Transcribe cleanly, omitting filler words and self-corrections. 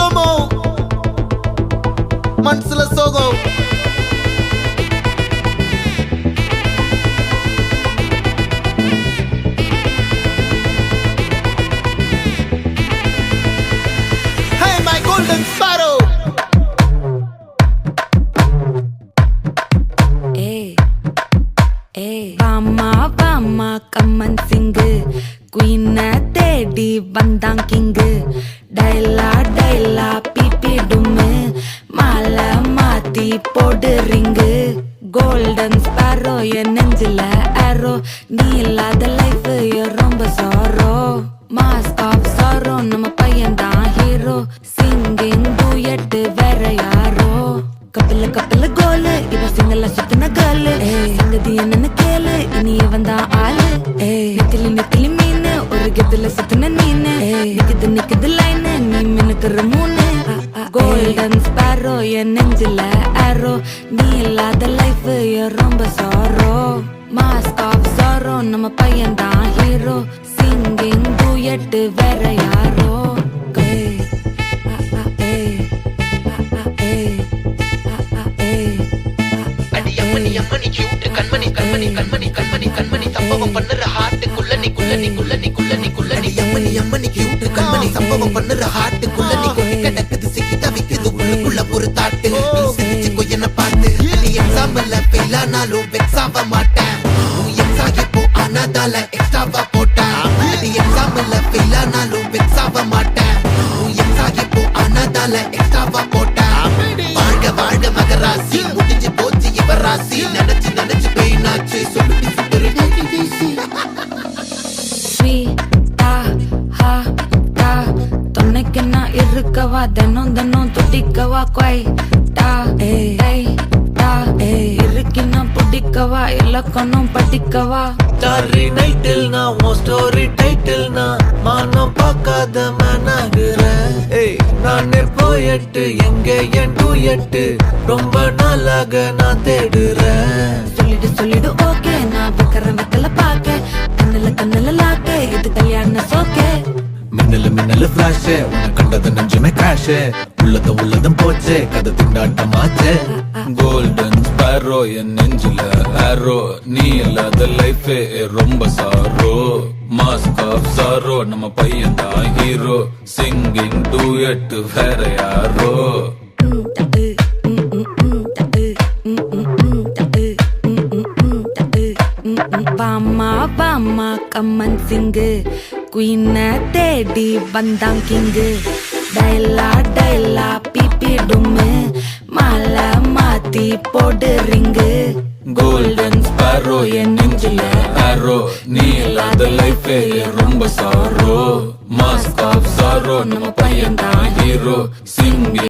FOMO மனசுல சோகம் Hey my golden sparrow வாமா கம்மன் சிங்கு குயின தேடி வந்தான் கிங்கு டைலா பிபி டும்மு மாலை மாத்தி போடு ரிங்கு கோல்டன் ஸ்பாரோ என் நெஞ்சில ஆரோ நீ இல்லாத லைஃப் ரொம்ப சாரோ மாஸ்க் ஆஃப் சாரோ நம்ம பையன் தான் ஹீரோ சிங்கிங் டூயட் வேற யாரோ கப்பல கோலு இவ சிங்கல சுத்தின கேளு சங்கதி என்னன்னு கேளு இனி வந்தா ஆளு நெத்திலி மீனு ஒரு கெத்துல சுத்தின நீனு நிக்குது லைனு நீ மினுக்குற மூணு கோல்டன் ஸ்பாரோ என் நெஞ்சில ஆரோ நீ இல்லாத லைஃப் ரொம்ப சாரோ மாஸ்க் ஆஃப் சாரோ நம்ம பையன் தான் ஹீரோ சிங்கிங் டூயட் வேற யாரோ அம்மணி கியூட் கண்மணி சம்பவம் பண்ணுற ஹார்ட்டுக்குள்ள நீ அம்மணி கியூட் கண்மணி சம்பவம் பண்ணுற ஹார்ட்டுக்குள்ள நீ கிடக்குது சிக்கி தவிக்குது உள்ளுக்குள்ள ஒரு தாட்டு நீ சிரிச்சுக்கோ என்ன பார்த்து நீ எக்ஸாம்பிள் ஃபெயில் ஆனாலும் வெக்ஸ் ஆக மாட்டேன் எக்ஸ் ஆகி போ ஆனாதால எக்ஸ்ட்ராவா போட்டேன் நீ எக்ஸாம்பிள் ஃபெயில் ஆனாலும் வெக்ஸ் ஆக மாட்டேன் எக்ஸ் ஆகி போ ஆனாதால எக்ஸ்ட்ராவா போட்டேன் வாழ்க மகராசி முடிஞ்சு போச்சு இவ ராசி நினைச்சு பெயினாச்சு சொல்லுடி சுத்தரு தொன்னைக்கு நான் இருக்கவா தினம் துடிக்கவா குவைட்டா இருக்கினா பிடிக்கவா இலக்கணம் படிக்கவா ஸ்டாரி நைட்டில் நான் உன் ஸ்டோரி டைட்டில் நான் மானம் பார்க்காத மேனாகிறேன் நானே போயட்டு எங்க என் டூயட்டு ரொம்ப நாளாக நான் தேடுறேன் சொல்லிடு ஓகே நான் வெக்கல பாக்க கண்ணுல லாக்க இது கல்யாண சோக்கே மின்னலு ஃபிளாஷ் உன்னை கண்டது நெஞ்சுமே கிராஷ் உள்ளதும் போச்சு கதை திண்டாட்டமாச்சு கோல்டன் ஸ்பாரோ என் நெஞ்சில ஆரோ நீ இல்லாத லைஃப் ரொம்ப சாரோ மாஸ்க் ஆஃப் சாரோ நம்ம பையன் தான் ஹீரோ சிங்கிங் டூயட் வேற யாரோ வாமா கம்மன் சிங்கு குயின தேடி வந்தான் கிங்கு டைலா பிபி டும்மு மாலை மாத்தி போடு ரிங்கு கோல்டன் ஸ்பாரோ என் நெஞ்சில ஆரோ நீ இல்லாத லைஃப் ரொம்ப சாரோ மாஸ்க் ஆஃப் சாரோ நம்ம பையன் தான் ஹீரோ சிங்கிங்